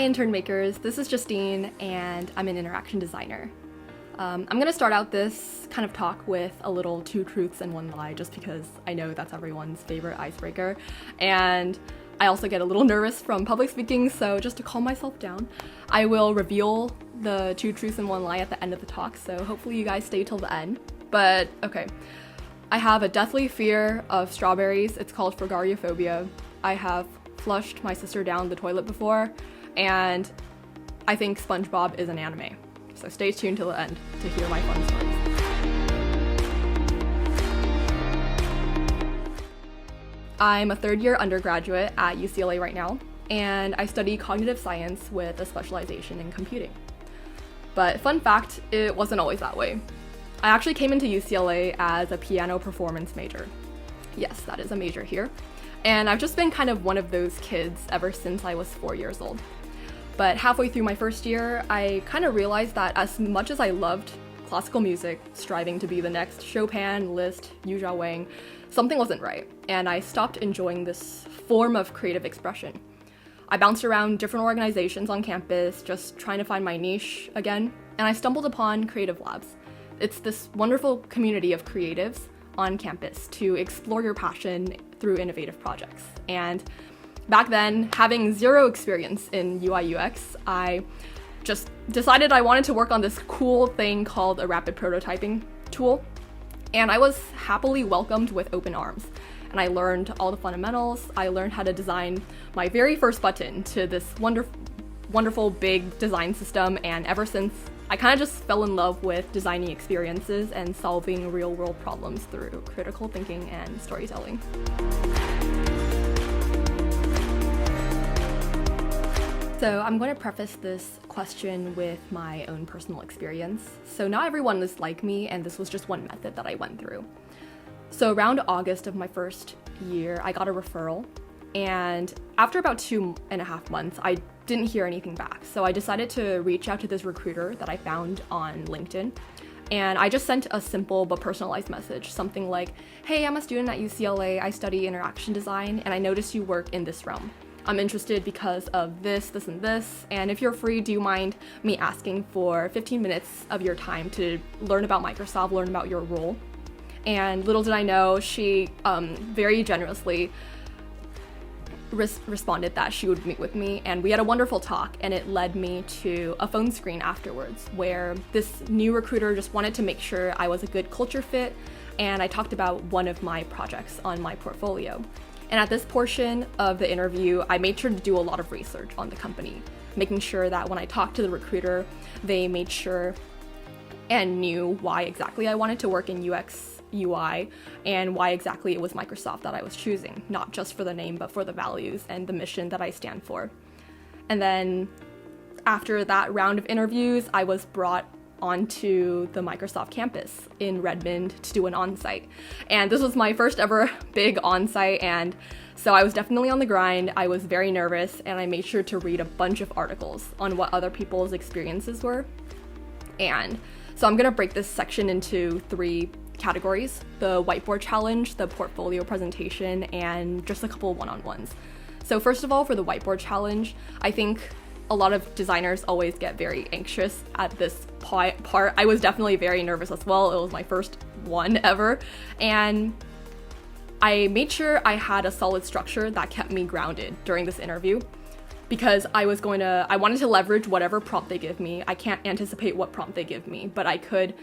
Hi InternMakers, this is Justine and I'm an interaction designer. I'm gonna start out this kind of talk with a little two truths and one lie just because I know that's everyone's favorite icebreaker, and I also get a little nervous from public speaking, so just to calm myself down, I will reveal the two truths and one lie at the end of the talk, so hopefully you guys stay till the end. But okay, I have a deathly fear of strawberries. It's called frugariophobia. I have flushed my sister down the toilet before, and I think SpongeBob is an anime. So stay tuned till the end to hear my fun stories. I'm a third-year undergraduate at UCLA right now, and I study cognitive science with a specialization in computing. But fun fact, it wasn't always that way. I actually came into UCLA as a piano performance major. Yes, that is a major here. And I've just been kind of one of those kids ever since I was 4 years old. But halfway through my first year, I kind of realized that as much as I loved classical music, striving to be the next Chopin, Liszt, Yu Wang, something wasn't right, and I stopped enjoying this form of creative expression. I bounced around different organizations on campus, just trying to find my niche again, and I stumbled upon Creative Labs. It's this wonderful community of creatives on campus to explore your passion through innovative projects. And back then, having zero experience in UI UX, I just decided I wanted to work on this cool thing called a rapid prototyping tool. And I was happily welcomed with open arms. And I learned all the fundamentals. I learned how to design my very first button to this wonderful big design system. And ever since, I kind of just fell in love with designing experiences and solving real-world problems through critical thinking and storytelling. So I'm going to preface this question with my own personal experience. So not everyone is like me, and this was just one method that I went through. So around August of my first year, I got a referral, and after about 2.5 months, I didn't hear anything back. So I decided to reach out to this recruiter that I found on LinkedIn, and I just sent a simple but personalized message, something like, "Hey, I'm a student at UCLA, I study interaction design, and I noticed you work in this realm. I'm interested because of this, this, and this, and if you're free, do you mind me asking for 15 minutes of your time to learn about Microsoft, learn about your role?" And little did I know, she very generously responded that she would meet with me, and we had a wonderful talk, and it led me to a phone screen afterwards where this new recruiter just wanted to make sure I was a good culture fit, and I talked about one of my projects on my portfolio. And at this portion of the interview, I made sure to do a lot of research on the company, making sure that when I talked to the recruiter, they made sure and knew why exactly I wanted to work in UX, UI, and why exactly it was Microsoft that I was choosing, not just for the name, but for the values and the mission that I stand for. And then after that round of interviews, I was brought onto the Microsoft campus in Redmond to do an on-site. And this was my first ever big on-site, and so I was definitely on the grind. I was very nervous, and I made sure to read a bunch of articles on what other people's experiences were. And so I'm gonna break this section into 3 categories: the whiteboard challenge, the portfolio presentation, and just a couple one-on-ones. So first of all, for the whiteboard challenge, I think a lot of designers always get very anxious at this part. I was definitely very nervous as well. It was my first one ever. And I made sure I had a solid structure that kept me grounded during this interview, because I wanted to leverage whatever prompt they give me. I can't anticipate what prompt they give me, but I could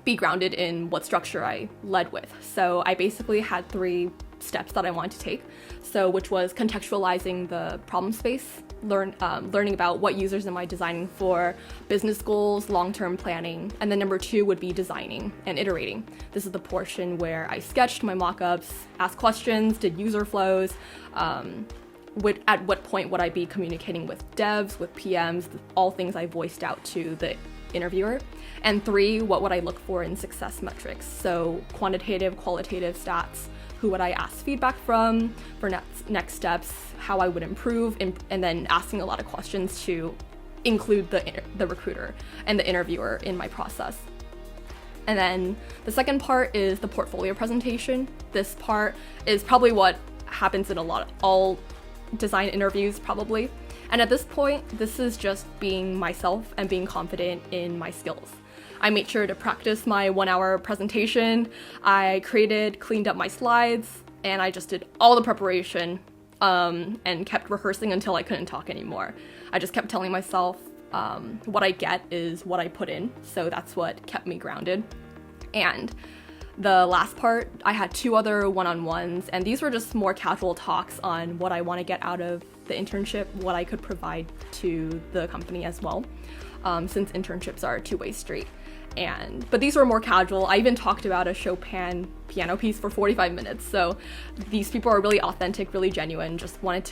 be grounded in what structure I led with. So I basically had 3 steps that I wanted to take. So which was contextualizing the problem space, learning about what users am I designing for, business goals, long-term planning, and then number 2 would be designing and iterating. This is the portion where I sketched my mock-ups, asked questions, did user flows, at what point would I be communicating with devs, with PMs, all things I voiced out to the interviewer. And 3, what would I look for in success metrics? So quantitative, qualitative stats, who would I ask feedback from for next steps, how I would improve, and then asking a lot of questions to include the recruiter and the interviewer in my process. And then the second part is the portfolio presentation. This part is probably what happens in all design interviews probably. And at this point, this is just being myself and being confident in my skills. I made sure to practice my 1-hour presentation. I cleaned up my slides, and I just did all the preparation and kept rehearsing until I couldn't talk anymore. I just kept telling myself what I get is what I put in, so that's what kept me grounded. And the last part, I had 2 other one-on-ones, and these were just more casual talks on what I want to get out of the internship, what I could provide to the company as well, since internships are a two-way street. But these were more casual. I even talked about a Chopin piano piece for 45 minutes. So these people are really authentic, really genuine, just wanted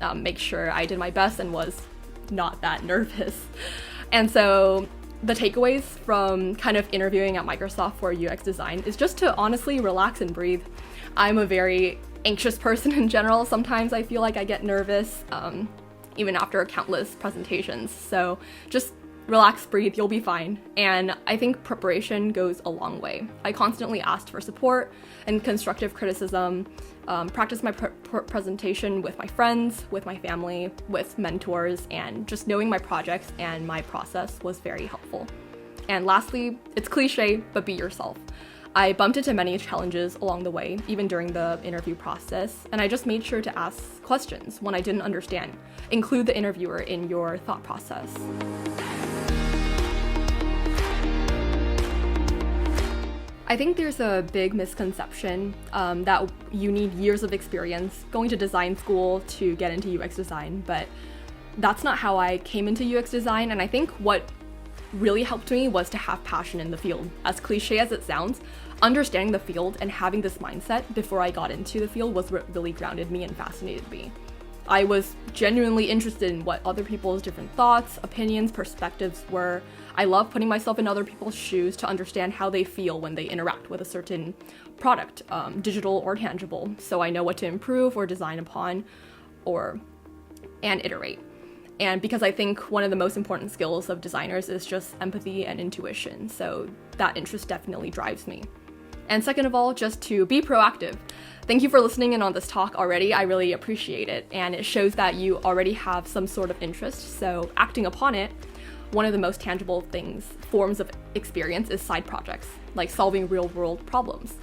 to make sure I did my best and was not that nervous. And so the takeaways from kind of interviewing at Microsoft for UX design is just to honestly relax and breathe. I'm a very anxious person in general. Sometimes I feel like I get nervous, even after countless presentations. So just relax, breathe, you'll be fine. And I think preparation goes a long way. I constantly asked for support and constructive criticism, practiced my presentation with my friends, with my family, with mentors, and just knowing my projects and my process was very helpful. And lastly, it's cliche, but be yourself. I bumped into many challenges along the way, even during the interview process, and I just made sure to ask questions when I didn't understand. Include the interviewer in your thought process. I think there's a big misconception that you need years of experience going to design school to get into UX design, but that's not how I came into UX design. And I think what really helped me was to have passion in the field. As cliche as it sounds, understanding the field and having this mindset before I got into the field was what really grounded me and fascinated me. I was genuinely interested in what other people's different thoughts, opinions, perspectives were. I love putting myself in other people's shoes to understand how they feel when they interact with a certain product, digital or tangible, so I know what to improve or design upon and iterate. And because I think one of the most important skills of designers is just empathy and intuition, so that interest definitely drives me. And second of all, just to be proactive. Thank you for listening in on this talk already. I really appreciate it. And it shows that you already have some sort of interest. So acting upon it, one of the most tangible forms of experience is side projects, like solving real world problems.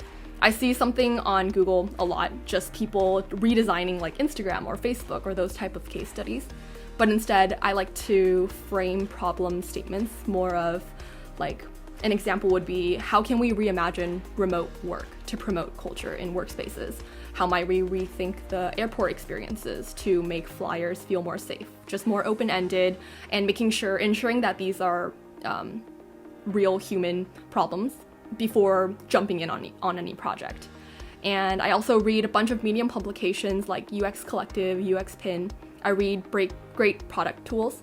I see something on Google a lot, just people redesigning like Instagram or Facebook or those type of case studies. But instead, I like to frame problem statements more of like, an example would be, how can we reimagine remote work to promote culture in workspaces? How might we rethink the airport experiences to make flyers feel more safe? Just more open-ended and ensuring that these are real human problems before jumping in on any project. And I also read a bunch of Medium publications like UX Collective, UX Pin. I read great product tools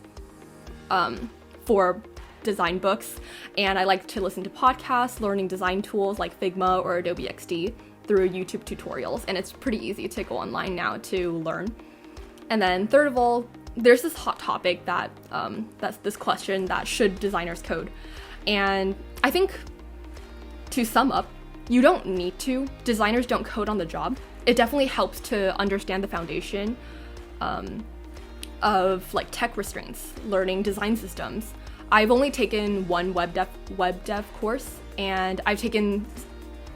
for design books, and I like to listen to podcasts, learning design tools like Figma or Adobe XD through YouTube tutorials, and it's pretty easy to go online now to learn. And then third of all, there's this hot topic that's this question that should designers code? And I think to sum up, you don't need to. Designers don't code on the job. It definitely helps to understand the foundation of like tech restraints, learning design systems. I've only taken one web dev course, and I've taken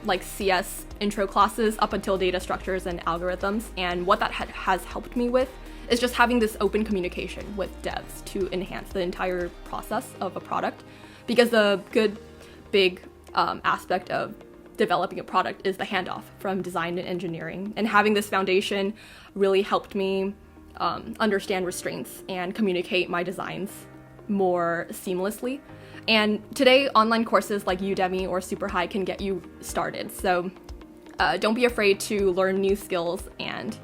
like CS intro classes up until data structures and algorithms, and what that has helped me with is just having this open communication with devs to enhance the entire process of a product, because the good big aspect of developing a product is the handoff from design to engineering, and having this foundation really helped me understand restraints and communicate my designs more seamlessly. And today, online courses like Udemy or Superhigh can get you started. So don't be afraid to learn new skills. And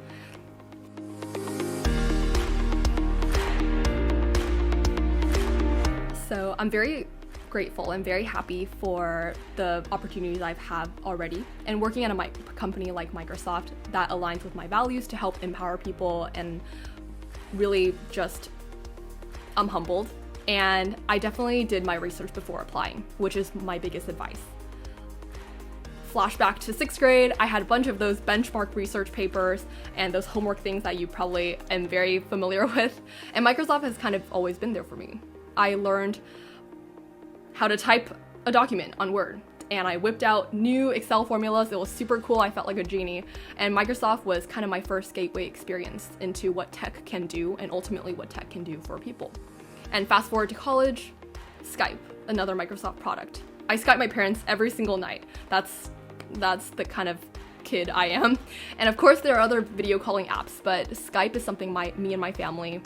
so I'm very grateful and very happy for the opportunities I've had already, and working at a company like Microsoft that aligns with my values to help empower people, and really just I'm humbled. And I definitely did my research before applying, which is my biggest advice. flashback to 6th grade, I had a bunch of those benchmark research papers and those homework things that you probably am very familiar with. And Microsoft has kind of always been there for me. I learned how to type a document on Word, and I whipped out new Excel formulas. It was super cool. I felt like a genie. And Microsoft was kind of my first gateway experience into what tech can do and ultimately what tech can do for people. And fast forward to college, Skype, another Microsoft product. I Skype my parents every single night. That's the kind of kid I am. And of course there are other video calling apps, but Skype is something me and my family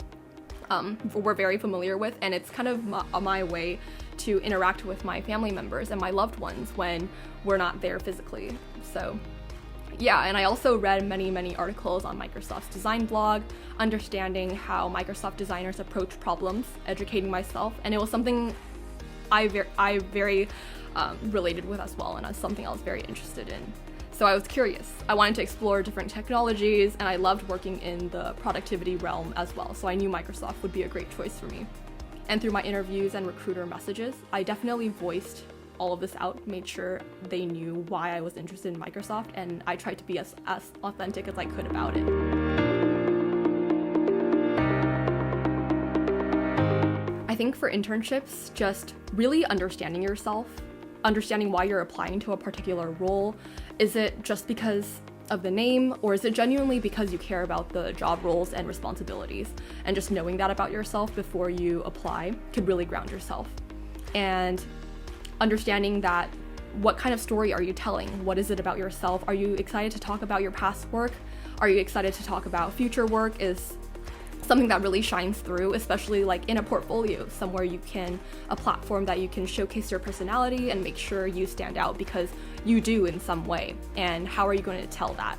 we're very familiar with, and it's kind of my way to interact with my family members and my loved ones when we're not there physically. So yeah, and I also read many articles on Microsoft's design blog, understanding how Microsoft designers approach problems, educating myself, and it was something I very related with as well, and something I was very interested in. So I was curious. I wanted to explore different technologies, and I loved working in the productivity realm as well, so I knew Microsoft would be a great choice for me. And through my interviews and recruiter messages, I definitely voiced all of this out, made sure they knew why I was interested in Microsoft, and I tried to be as authentic as I could about it. I think for internships, just really understanding yourself, understanding why you're applying to a particular role. Is it just because of the name, or is it genuinely because you care about the job roles and responsibilities? And just knowing that about yourself before you apply could really ground yourself. And understanding that, what kind of story are you telling? What is it about yourself? Are you excited to talk about your past work? Are you excited to talk about future work? Is something that really shines through, especially like in a portfolio, somewhere a platform that you can showcase your personality and make sure you stand out because you do in some way. And how are you going to tell that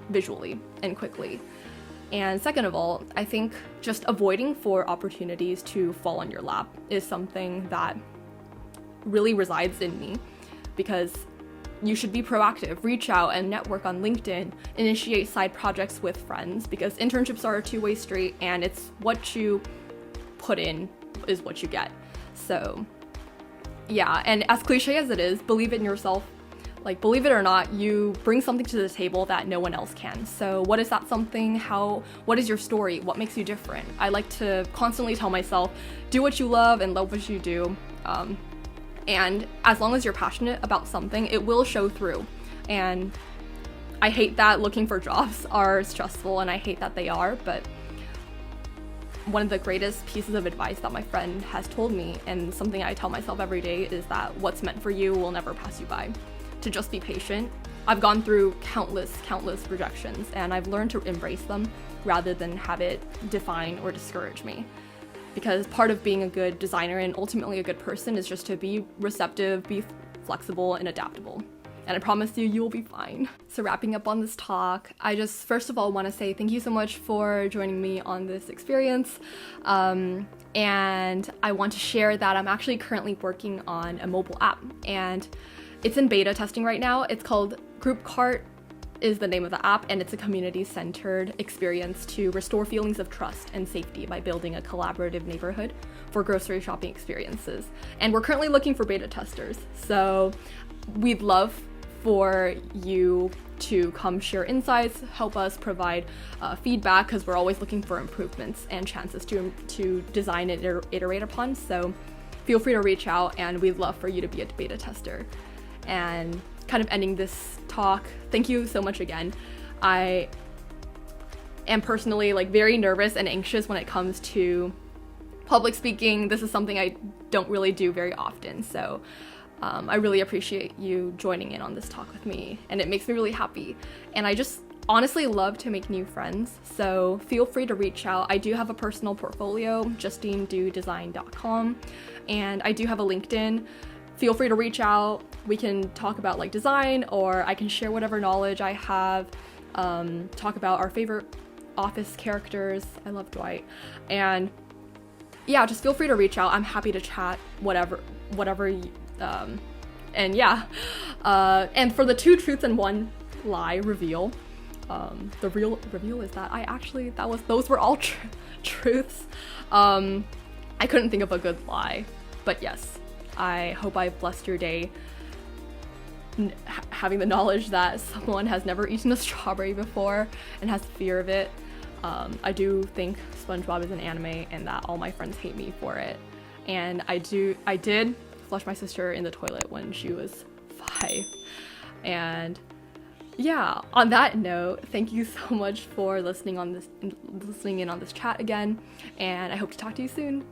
visually and quickly? And second of all, I think just avoiding for opportunities to fall on your lap is something that really resides in me, because you should be proactive, reach out and network on LinkedIn, initiate side projects with friends, because internships are a two-way street, and it's what you put in is what you get. So yeah, and as cliche as it is, believe in yourself. Like, believe it or not, you bring something to the table that no one else can. So what is that something? What is your story? What makes you different? I like to constantly tell myself, do what you love and love what you do. And as long as you're passionate about something, it will show through. And I hate that looking for jobs are stressful, and I hate that they are, but one of the greatest pieces of advice that my friend has told me, and something I tell myself every day, is that what's meant for you will never pass you by. To just be patient. I've gone through countless rejections, and I've learned to embrace them rather than have it define or discourage me. Because part of being a good designer and ultimately a good person is just to be receptive, be flexible, and adaptable. And I promise you, you'll be fine. So wrapping up on this talk, I just first of all want to say thank you so much for joining me on this experience. And I want to share that I'm actually currently working on a mobile app, and it's in beta testing right now. It's called Group Cart is the name of the app, and it's a community-centered experience to restore feelings of trust and safety by building a collaborative neighborhood for grocery shopping experiences. And we're currently looking for beta testers, so we'd love for you to come share insights, help us provide feedback, because we're always looking for improvements and chances to design and iterate upon. So feel free to reach out, and we'd love for you to be a beta tester. And kind of ending this talk, thank you so much again. I am personally very nervous and anxious when it comes to public speaking. This is something I don't really do very often, so I really appreciate you joining in on this talk with me, and it makes me really happy. And I just honestly love to make new friends, so feel free to reach out. I do have a personal portfolio, justinedodesign.com, and I do have a LinkedIn. Feel free to reach out. We can talk about design, or I can share whatever knowledge I have, talk about our favorite office characters. I love Dwight. And yeah, just feel free to reach out. I'm happy to chat, whatever, and yeah. And for the 2 truths and 1 lie reveal, the real reveal is that those were all truths. I couldn't think of a good lie, but yes. I hope I've blessed your day having the knowledge that someone has never eaten a strawberry before and has fear of it. I do think SpongeBob is an anime and that all my friends hate me for it. And I did flush my sister in the toilet when she was 5. And yeah, on that note, thank you so much for listening in on this chat again, and I hope to talk to you soon.